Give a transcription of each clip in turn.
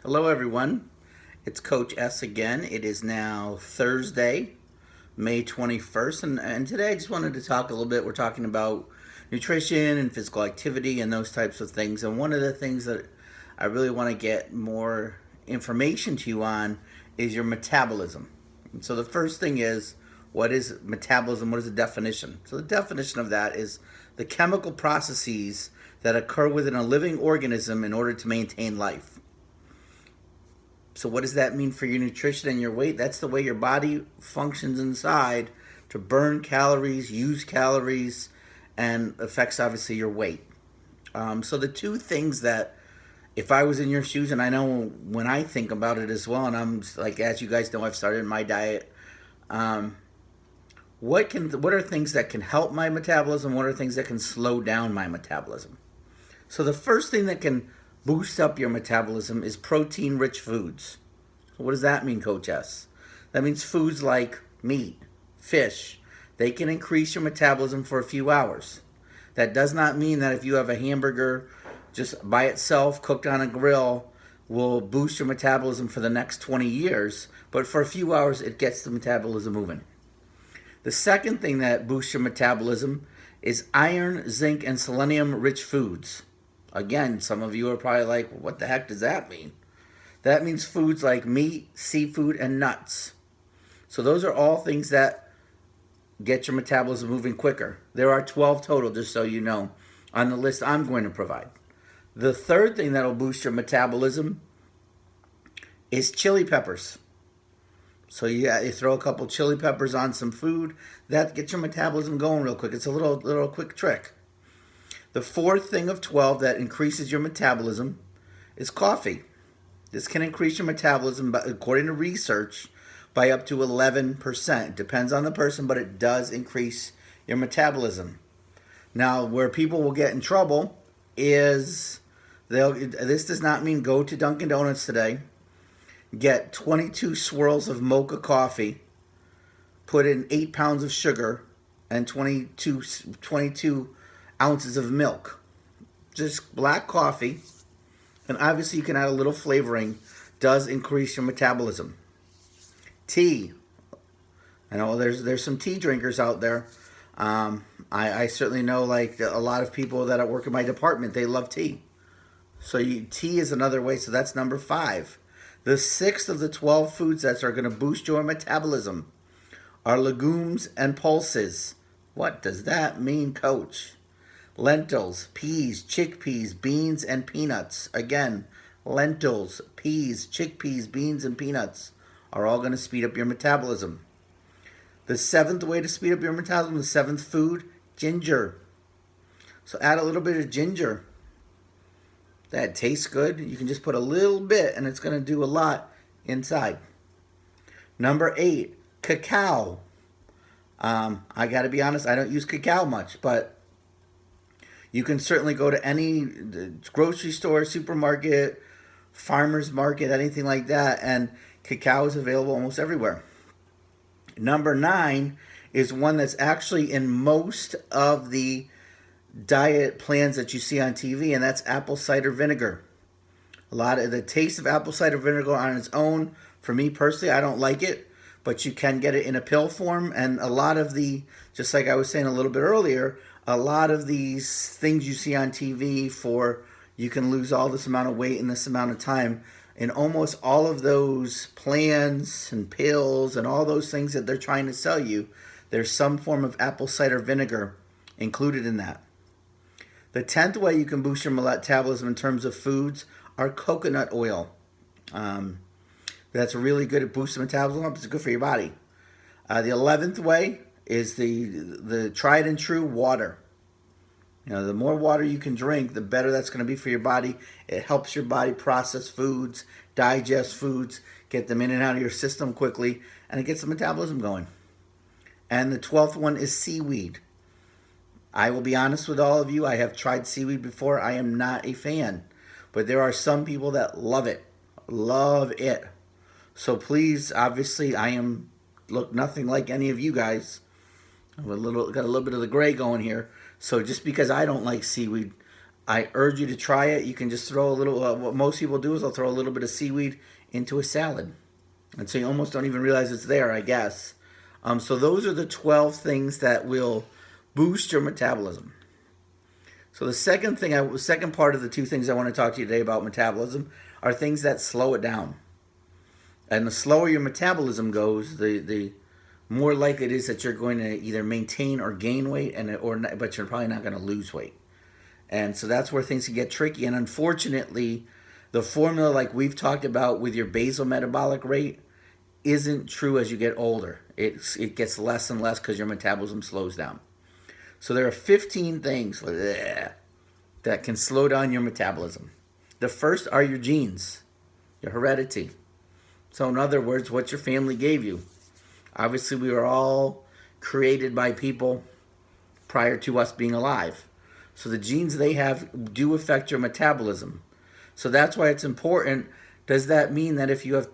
Hello, everyone. It's Coach S again. It is now Thursday, May 21st, and today I just wanted to talk a little bit. We're talking about nutrition and physical activity and those types of things. And one of the things that I really want to get more information to you on is your metabolism. And so the first thing is, what is metabolism? What is the definition? So the definition of that is the chemical processes that occur within a living organism in order to maintain life. So what does that mean for your nutrition and your weight? That's the way your body functions inside to burn calories, use calories, and affects obviously your weight. So the two things that, if I was in your shoes, and I know when I think about it as well, and I'm like, as you guys know, I've started my diet. What are things that can help my metabolism? What are things that can slow down my metabolism? So the first thing that can boost up your metabolism is protein-rich foods. So what does that mean, Coach S? That means foods like meat, fish. They can increase your metabolism for a few hours. That does not mean that if you have a hamburger just by itself, cooked on a grill, will boost your metabolism for the next 20 years, but for a few hours, it gets the metabolism moving. The second thing that boosts your metabolism is iron, zinc, and selenium-rich foods. Again, some of you are probably like, what the heck does that mean? That means foods like meat, seafood, and nuts. So those are all things that get your metabolism moving quicker. There are 12 total, just so you know, on the list I'm going to provide. The third thing that will boost your metabolism is chili peppers. So you throw a couple chili peppers on some food, that gets your metabolism going real quick. It's a little quick trick. The fourth thing of 12 that increases your metabolism is coffee. This can increase your metabolism, according to research, by up to 11%. It depends on the person, but it does increase your metabolism. Now, where people will get in trouble is, this does not mean go to Dunkin' Donuts today, get 22 swirls of mocha coffee, put in 8 pounds of sugar, and 22 ounces of milk. Just black coffee, and obviously you can add a little flavoring, does increase your metabolism. Tea. I know there's some tea drinkers out there. I certainly know, like, a lot of people that work in my department, they love tea. So tea is another way, so that's number 5. The sixth of the 12 foods that are going to boost your metabolism are legumes and pulses. What does that mean, Coach? Lentils, peas, chickpeas, beans, and peanuts. Again, lentils, peas, chickpeas, beans, and peanuts are all going to speed up your metabolism. The seventh way to speed up your metabolism, the seventh food, ginger. So add a little bit of ginger. That tastes good. You can just put a little bit, and it's going to do a lot inside. Number 8, cacao. I got to be honest, I don't use cacao much, but you can certainly go to any grocery store, supermarket, farmer's market, anything like that, and cacao is available almost everywhere. Number 9 is one that's actually in most of the diet plans that you see on TV, and that's apple cider vinegar. A lot of the taste of apple cider vinegar on its own, for me personally, I don't like it, but you can get it in a pill form, and a lot of just like I was saying a little bit earlier, a lot of these things you see on TV for you can lose all this amount of weight in this amount of time, in almost all of those plans and pills and all those things that they're trying to sell you, there's some form of apple cider vinegar included in that. The 10th way you can boost your metabolism in terms of foods are coconut oil. That's really good at boosting metabolism. It's good for your body. The 11th way is the tried and true water. The more water you can drink, the better that's going to be for your body. It helps your body process foods, digest foods, get them in and out of your system quickly, and it gets the metabolism going. And the 12th one is seaweed. I will be honest with all of you, I have tried seaweed before. I am not a fan, but there are some people that love it. Love it. So please, obviously, I look nothing like any of you guys. Got a little bit of the gray going here. So just because I don't like seaweed, I urge you to try it. You can just throw a little, what most people do is they'll throw a little bit of seaweed into a salad. And so you almost don't even realize it's there, I guess. So those are the 12 things that will boost your metabolism. So the second part of the two things I want to talk to you today about metabolism are things that slow it down. And the slower your metabolism goes, the more likely it is that you're going to either maintain or gain weight, but you're probably not going to lose weight. And so that's where things can get tricky. And unfortunately, the formula like we've talked about with your basal metabolic rate isn't true as you get older. It gets less and less because your metabolism slows down. So there are 15 things that can slow down your metabolism. The first are your genes, your heredity. So in other words, what your family gave you. Obviously, we were all created by people prior to us being alive. So the genes they have do affect your metabolism. So that's why it's important. Does that mean that if you have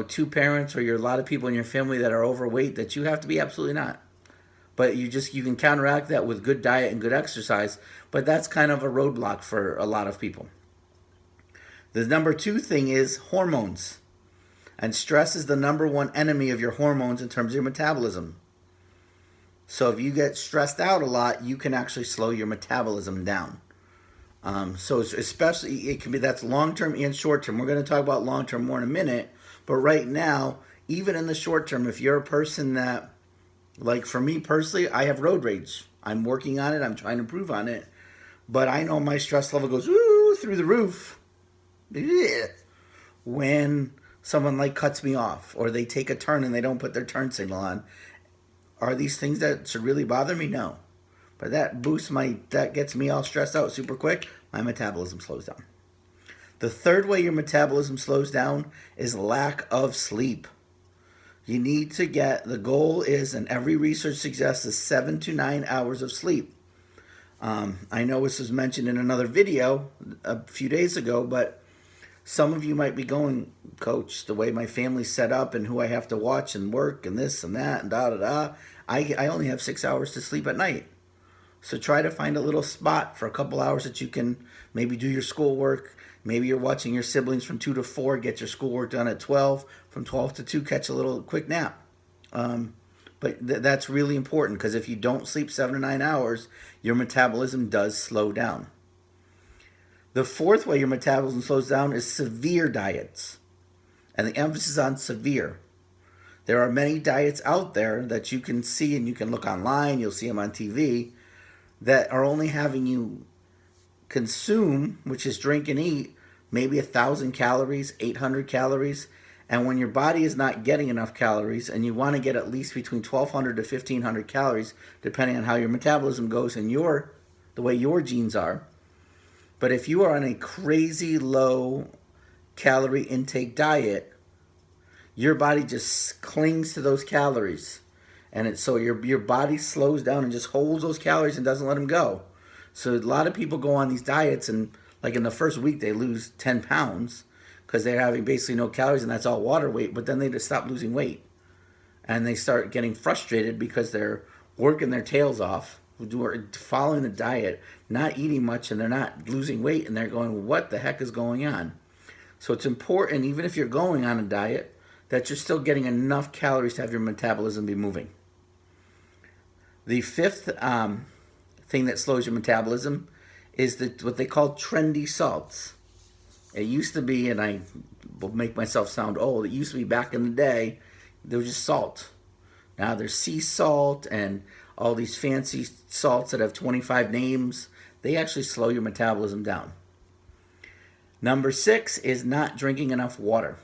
two parents or you're a lot of people in your family that are overweight, that you have to be? Absolutely not. But you can counteract that with good diet and good exercise. But that's kind of a roadblock for a lot of people. The number two thing is hormones. And stress is the number one enemy of your hormones in terms of your metabolism. So if you get stressed out a lot, you can actually slow your metabolism down. So especially, it can be, that's long-term and short-term. We're going to talk about long-term more in a minute. But right now, even in the short term, if you're a person that, like for me personally, I have road rage. I'm working on it. I'm trying to improve on it. But I know my stress level goes through the roof when someone like cuts me off or they take a turn and they don't put their turn signal on. Are these things that should really bother me? No. But that gets me all stressed out super quick. My metabolism slows down. The third way your metabolism slows down is lack of sleep. You need to the goal is, and every research suggests, is 7 to 9 hours of sleep. I know this was mentioned in another video a few days ago, but some of you might be going, Coach, the way my family's set up and who I have to watch and work and this and that and da-da-da, I only have 6 hours to sleep at night. So try to find a little spot for a couple hours that you can maybe do your schoolwork. Maybe you're watching your siblings from 2 to 4, get your schoolwork done at 12. From 12 to 2, catch a little quick nap. But that's really important because if you don't sleep 7 to 9 hours, your metabolism does slow down. The fourth way your metabolism slows down is severe diets. And the emphasis on severe. There are many diets out there that you can see and you can look online, you'll see them on TV, that are only having you consume, which is drink and eat, maybe 1,000 calories, 800 calories. And when your body is not getting enough calories and you want to get at least between 1,200 to 1,500 calories, depending on how your metabolism goes and the way your genes are. But if you are on a crazy low calorie intake diet, your body just clings to those calories. And so your body slows down and just holds those calories and doesn't let them go. So a lot of people go on these diets and like in the first week they lose 10 pounds because they're having basically no calories and that's all water weight. But then they just stop losing weight. And they start getting frustrated because they're working their tails off, following the diet, not eating much, and they're not losing weight, and they're going, what the heck is going on? So it's important, even if you're going on a diet, that you're still getting enough calories to have your metabolism be moving. The fifth thing that slows your metabolism is what they call trendy salts. It used to be, and I will make myself sound old, it used to be back in the day, there was just salt. Now there's sea salt and all these fancy salts that have 25 names. They actually slow your metabolism down. Number 6 is not drinking enough water.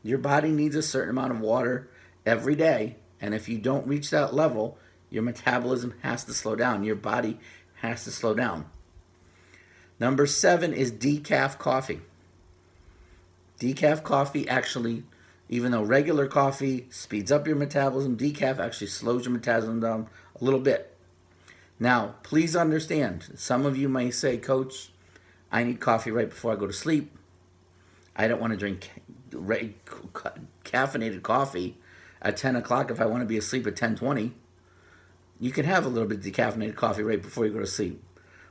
Your body needs a certain amount of water every day, and if you don't reach that level, your metabolism has to slow down. Your body has to slow down. Number 7 is decaf coffee. Decaf coffee actually, even though regular coffee speeds up your metabolism, decaf actually slows your metabolism down a little bit. Now, please understand, some of you may say, Coach, I need coffee right before I go to sleep. I don't want to drink caffeinated coffee at 10 o'clock if I want to be asleep at 10:20. You can have a little bit of decaffeinated coffee right before you go to sleep.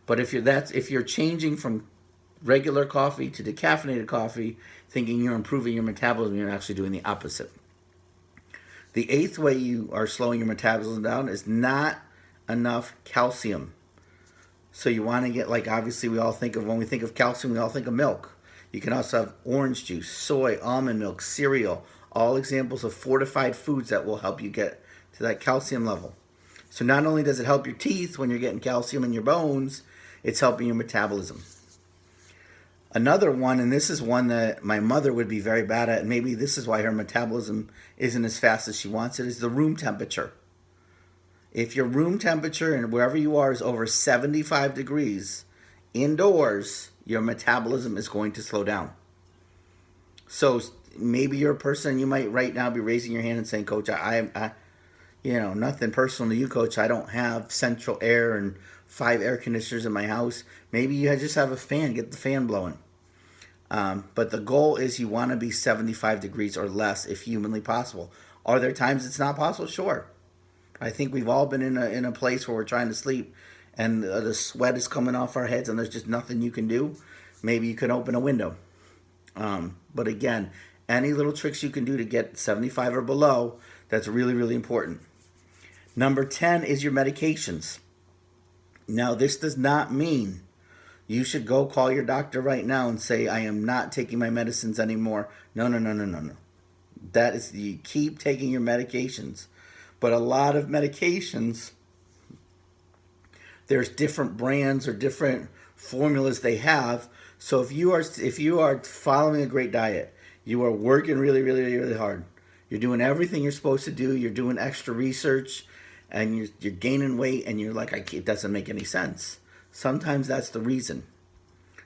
But if you're changing from regular coffee to decaffeinated coffee, thinking you're improving your metabolism, you're actually doing the opposite. The eighth way you are slowing your metabolism down is not enough calcium. So you want to get, like, obviously we all think of, when we think of calcium, we all think of milk. You can also have orange juice, soy, almond milk, cereal, all examples of fortified foods that will help you get to that calcium level. So not only does it help your teeth when you're getting calcium in your bones, it's helping your metabolism. Another one, and this is one that my mother would be very bad at, and maybe this is why her metabolism isn't as fast as she wants it, is the room temperature. If your room temperature and wherever you are is over 75 degrees indoors, your metabolism is going to slow down. So maybe you're a person, you might right now be raising your hand and saying, Coach, I nothing personal to you, Coach. I don't have central air and 5 air conditioners in my house. Maybe you just have a fan, get the fan blowing. But the goal is you want to be 75 degrees or less if humanly possible. Are there times it's not possible? Sure. I think we've all been in a place where we're trying to sleep and the sweat is coming off our heads and there's just nothing you can do. Maybe you can open a window. But again, any little tricks you can do to get 75 or below, that's really, really important. Number 10 is your medications. Now, this does not mean you should go call your doctor right now and say, I am not taking my medicines anymore. No. That is, you keep taking your medications. But a lot of medications, there's different brands or different formulas they have. So if you are following a great diet, you are working really, really, really hard. You're doing everything you're supposed to do. You're doing extra research, and you're gaining weight, and you're like, it doesn't make any sense. Sometimes that's the reason.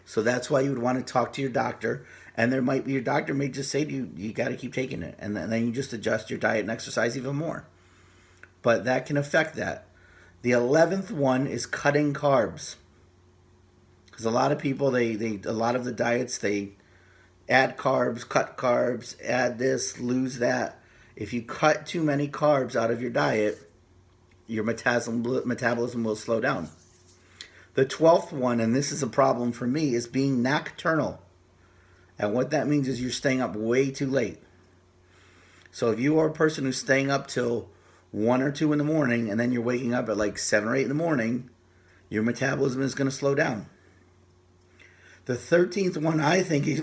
So that's why you would want to talk to your doctor, and your doctor may just say to you, you got to keep taking it, and then you just adjust your diet and exercise even more. But that can affect that. The 11th one is cutting carbs. Because a lot of people, a lot of the diets, they add carbs, cut carbs, add this, lose that. If you cut too many carbs out of your diet, your metabolism will slow down. The 12th one, and this is a problem for me, is being nocturnal. And what that means is you're staying up way too late. So if you are a person who's staying up till 1 or 2 in the morning, and then you're waking up at like 7 or 8 in the morning, your metabolism is going to slow down. The 13th one, I think, is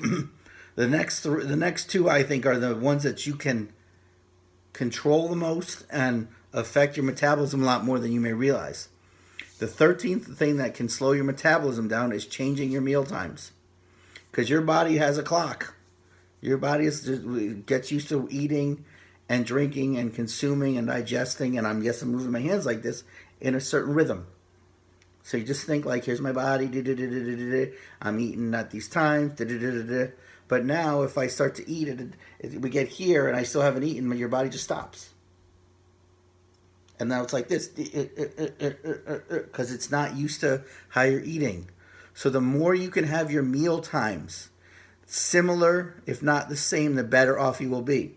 the next 2, I think, are the ones that you can control the most and affect your metabolism a lot more than you may realize. The 13th thing that can slow your metabolism down is changing your meal times. Because your body has a clock. Your body gets used to eating and drinking and consuming and digesting, and I'm moving my hands like this, in a certain rhythm. So you just think like, here's my body, I'm eating at these times, but now if I start to eat it, we get here and I still haven't eaten, your body just stops. And now it's like this, because it's not used to how you're eating. So the more you can have your meal times similar, if not the same, the better off you will be.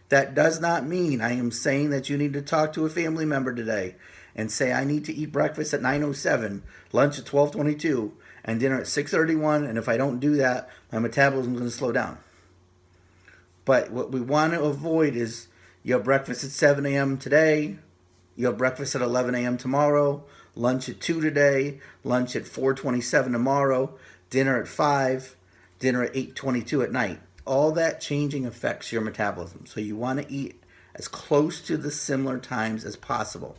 That does not mean I am saying that you need to talk to a family member today and say, I need to eat breakfast at 9:07, lunch at 12:22, and dinner at 6:31, and if I don't do that, my metabolism is going to slow down. But what we want to avoid is you have breakfast at 7 a.m. today, you have breakfast at 11 a.m. tomorrow, lunch at 2 today, lunch at 4:27 tomorrow, dinner at 5, dinner at 8:22 at night. All that changing affects your metabolism. So you want to eat as close to the similar times as possible.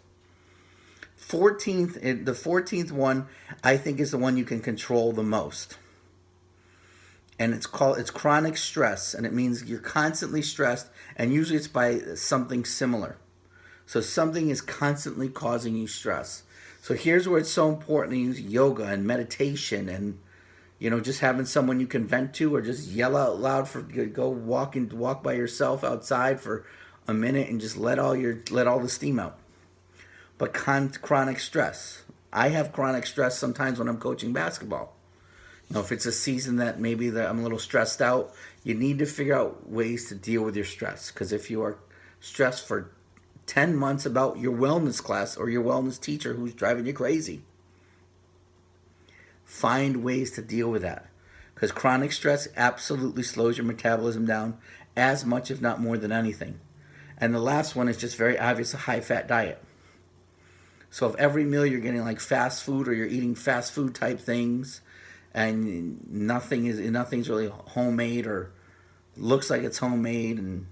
The 14th one, I think, is the one you can control the most. And it's chronic stress, and it means you're constantly stressed, and usually it's by something similar. So something is constantly causing you stress. So here's where it's so important to use yoga and meditation and just having someone you can vent to, or just yell out loud go walk by yourself outside for a minute and just let all the steam out. But chronic stress. I have chronic stress sometimes when I'm coaching basketball. If it's a season that maybe that I'm a little stressed out, you need to figure out ways to deal with your stress. Because if you are stressed for 10 months about your wellness class or your wellness teacher who's driving you crazy, Find ways to deal with that. Because chronic stress absolutely slows your metabolism down as much, if not more than anything. And the last one is just very obvious, a high-fat diet. So if every meal you're getting like fast food, or you're eating fast food type things, and nothing's really homemade or looks like it's homemade, and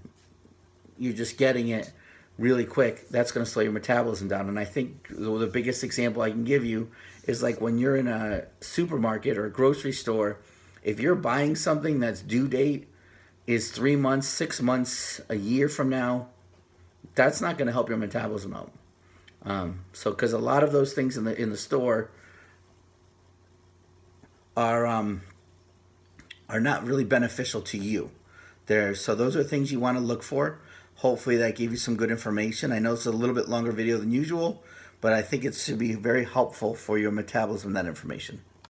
you're just getting it really quick, that's going to slow your metabolism down. And I think the biggest example I can give you is like when you're in a supermarket or a grocery store, if you're buying something that's due date is 3 months, 6 months, a year from now, that's not going to help your metabolism out. So because a lot of those things in the store are not really beneficial to you. So those are things you want to look for. Hopefully that gave you some good information. I know it's a little bit longer video than usual, but I think it should be very helpful for your metabolism, that information.